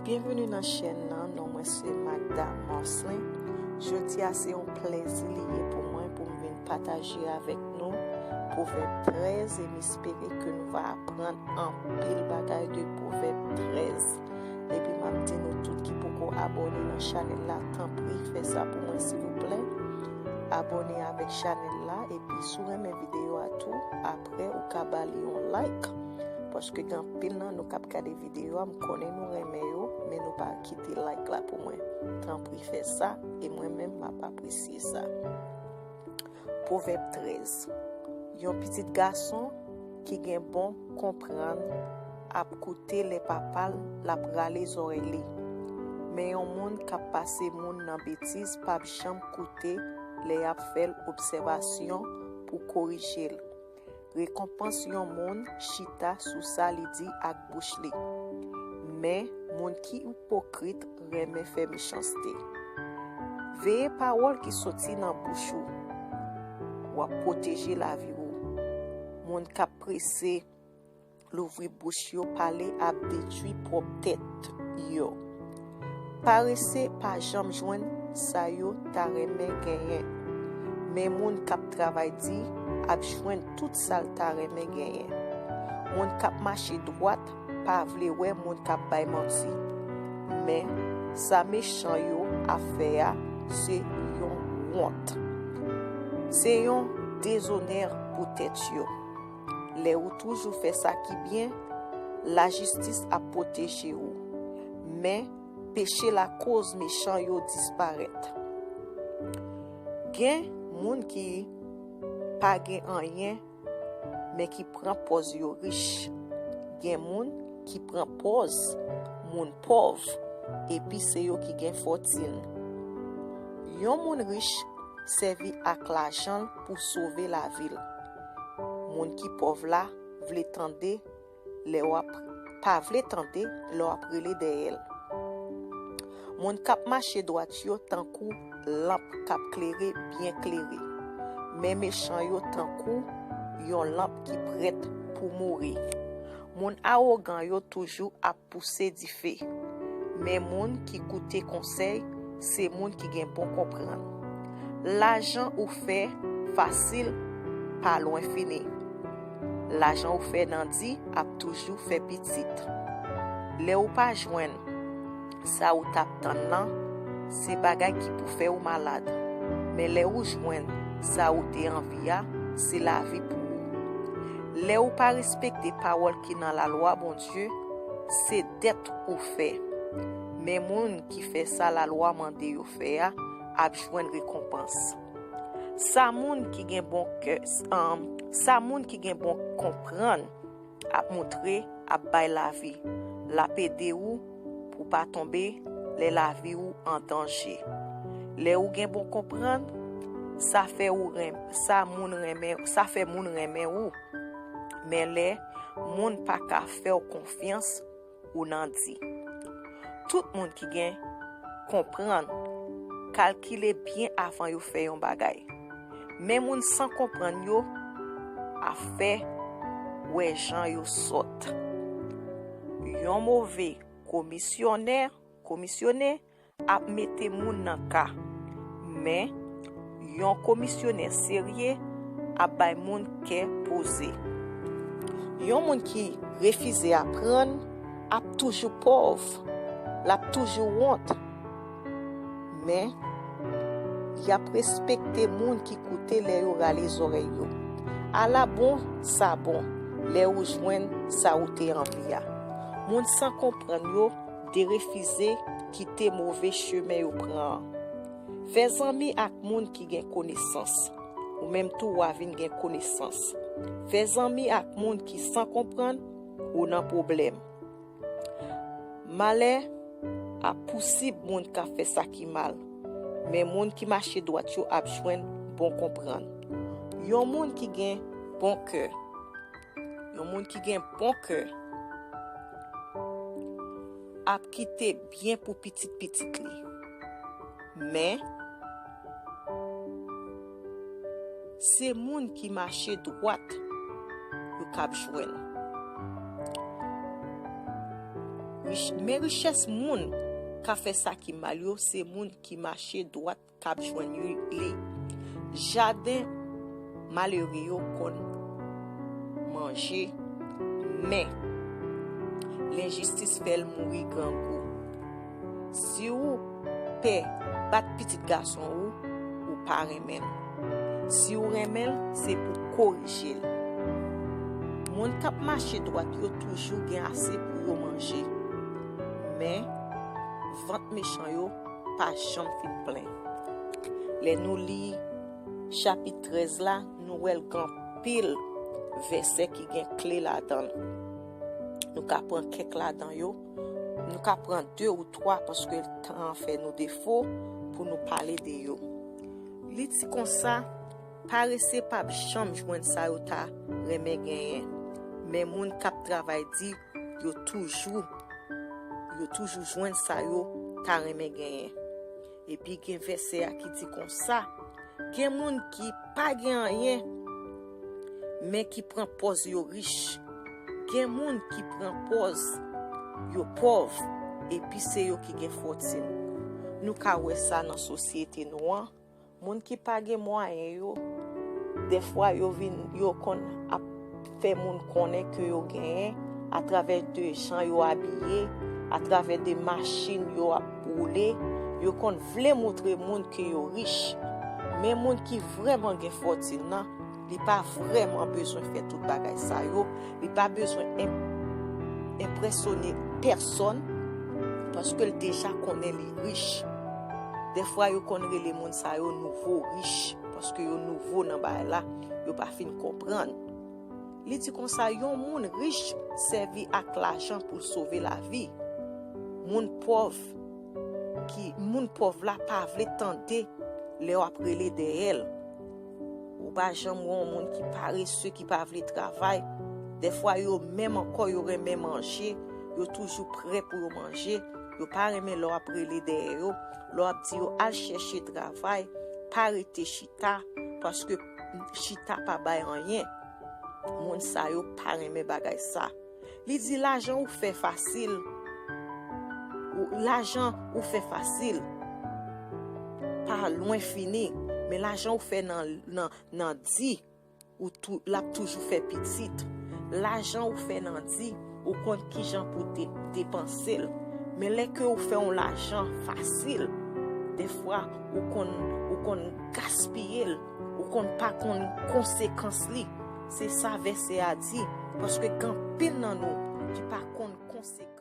Bienvenue dans la chaîne, non, moi c'est Magda Morslin. Jeudi, c'est un plaisir pour moi pour venir partager avec nous Proverbe 13 et m'espérer que nous va apprendre un pile bagaille de Proverbe 13. Et puis, m'a dit nous tous qui pouvons abonner dans la chaîne là, tant pis, faites ça pour moi s'il vous plaît. Abonnez avec la chaîne là et puis sur mes vidéos à tout, après ou kabali un like. Parce que quand pile nous cap des vidéos, me connaît nous aimer mais nous pas quitter like là pour moi. Tant pis fait ça et moi-même m'a pas apprécié ça. Proverbe 13. Un petit garçon qui gen bon comprendre a écouter les papas la prale les oreilles. Mais un monde qui passe moun nan bêtise pas jamais écouter les a fait observation pour corriger. Récompense yon moun chita sous ça li di ak bouche li. Mais moun qui hypocrite reme fait méchanceté. Veillez parole qui sorti nan bouche ou a protéger la vie ou. Moun ka pressé l'ouvrir bouche yo parler a détruit propre tête yo. Paresse pas jam joindre sa yo ta reme genyen. Mais moun kap travail di ap jwenn tout sal ta reme genyen. Moun kap marcher droite pa vle wè moun kap bay manti. Mais sa méchant yo a fait c'est yon honte. C'est yon déshonneur pour tête yo. Les ou toujours fait ça qui bien, la justice a protégé ou. Mais péché la cause méchant yo disparaître. Gen moun qui pas gen rien mais qui prend pose yo riche. Gen moun qui prend pose moun pauvre et puis c'est yo qui gen fortune. Yon moun riche servi ak l'argent pour sauver la ville. Moun qui pauvre là vle tande le wap pas vle tande le wap rele de elle. Moun kap marche droite yo tankou lampe kap clairé bien clairé. Mais méchant yo tankou yon lampe qui prête pour mourir. Moun arrogant yo toujours a pousser di feu. Mais moun qui écoute conseil, c'est moun qui gen bon comprendre. L'argent ou fait facile pas loin fini. L'argent ou fait nandi a toujours fait petite. Le ou pas joindre ça ou tap tan nan, c'est bagay qui pou faire ou malade. Mais le ou joindre ça ou te envia, c'est la vie pour ou. Le ou pas respecter parole qui dans la loi bon Dieu, c'est dette ou fait. Mais moun qui fait ça la loi mande yo fait a joindre récompense. Sa moun qui gen bon cœur, sa moun qui gen bon comprendre a montrer a bay la vie. La pede ou pour pas tomber les la vie ou en danger. Les ou gen bon comprendre, ça fait ou rem, ça moun reme, ça fait moun reme ou. Mais les moun pa ka faire confiance ou nan di. Tout moun qui gen comprendre, calculer bien avant yo fait yon bagay. Mais moun sans comprendre yo a fait ouais Jean yo saute. Yon mauvais commissionnaire a mette moun nan ka. Mais yon commissionnaire sérieux a bay moun ke posé. Yon moun qui refuse apprendre a toujours pauvre, l'a toujours honte. Mais y a respecté moun qui koute les yo les oreilles yo. A la bon, ça bon, les ou joindre ça ou te envia. Moun sans comprendre yo de refuser quitter mauvais chemin yo prend. Fais ami ak moun qui gen connaissance ou même tout ou avin gen connaissance. Fais ami ak moun qui sans comprendre ou nan problème. Malheur a possible moun ka fait ça qui mal. Mais moun qui marche droit yo ap joindre bon comprendre. Yon moun qui gen bon cœur. Yon moun qui gen bon cœur ap quitter bien pour petit li. Mais c'est moun qui marche droite yo k'ap joindre. mais richesse moun ka fait ça qui mal yo, c'est moun qui marche droite k'ap joindre li. Jardin malheureux yo kon manger, mais l'injustice fait mourir grand goût. Si ou paix bat petit garçon ou pas remen. Si ou remen, c'est pour corriger. Moun k'ap marche droite yo toujours gen assez pour yo manger. Mais ventre méchant yo pas jamais fin plein. Les nous li chapitre 13 là, nous wel grand pile verset qui gen clé là-dedans. Nous ka prendre quelques là-dedans yo. Nous ka prendre 2 ou 3 parce que le temps fait nos défauts pour nous parler de yo. Li ti comme ça, paresse pas chambre joindre ça yo ta remè gagner. Mais moun k'ap travail di yo toujours joindre ça yo ta remè gagner. Et puis gen verset qui dit comme ça, gen moun qui pas gen rien mais qui prend pose yo riche. Gen moun qui prend pose yo pauvre et puis c'est yo qui gen fortune. Nous ka wè ça dans société noire, moun qui pas gen moyen yo des fois yo vinn yo kon a fait moun connaît que yo gen à travers de gens yo habillé, à travers des machines yo a rouler, yo kon vle montrer moun que yo riche. Mais moun qui vraiment gen fortune nan, li pas vraiment besoin faire tout bagay ça yo, li pas besoin impressionner personne parce que déjà connaît les riches. Des fois yo connaît les moun ça yo nouveau riche parce que yo nouveau nan ba là, yo pas fin comprendre. Li dit comme ça yon moun riche servi ak l'argent pour sauver la vie. Moun pauvre là pas vle tenter les après les de elle. Ou pas jamais moun qui paresseux qui pas vle travail. Des fois yo même encore yo remet manger, yo toujours prêt pour yo manger, yo pas remet leur après les de yo, leur dit yo al chercher travail, pas arrêter chita parce que chita pas bay rien. Moun sa yo pas remet bagay ça. Li dit l'argent ou fait facile. L'argent ou fait facile. Pas loin fini, mais l'argent ou fait nan di ou tout l'a toujours fait petit. L'argent ou fait nan di ou compte qui gens pour dépenser. Mais les que ou fait on l'argent facile, des fois ou kon gaspiller, ou kon pas kon conséquence li. C'est ça verset a dit parce que quand pile nan nous qui pas kon conséquence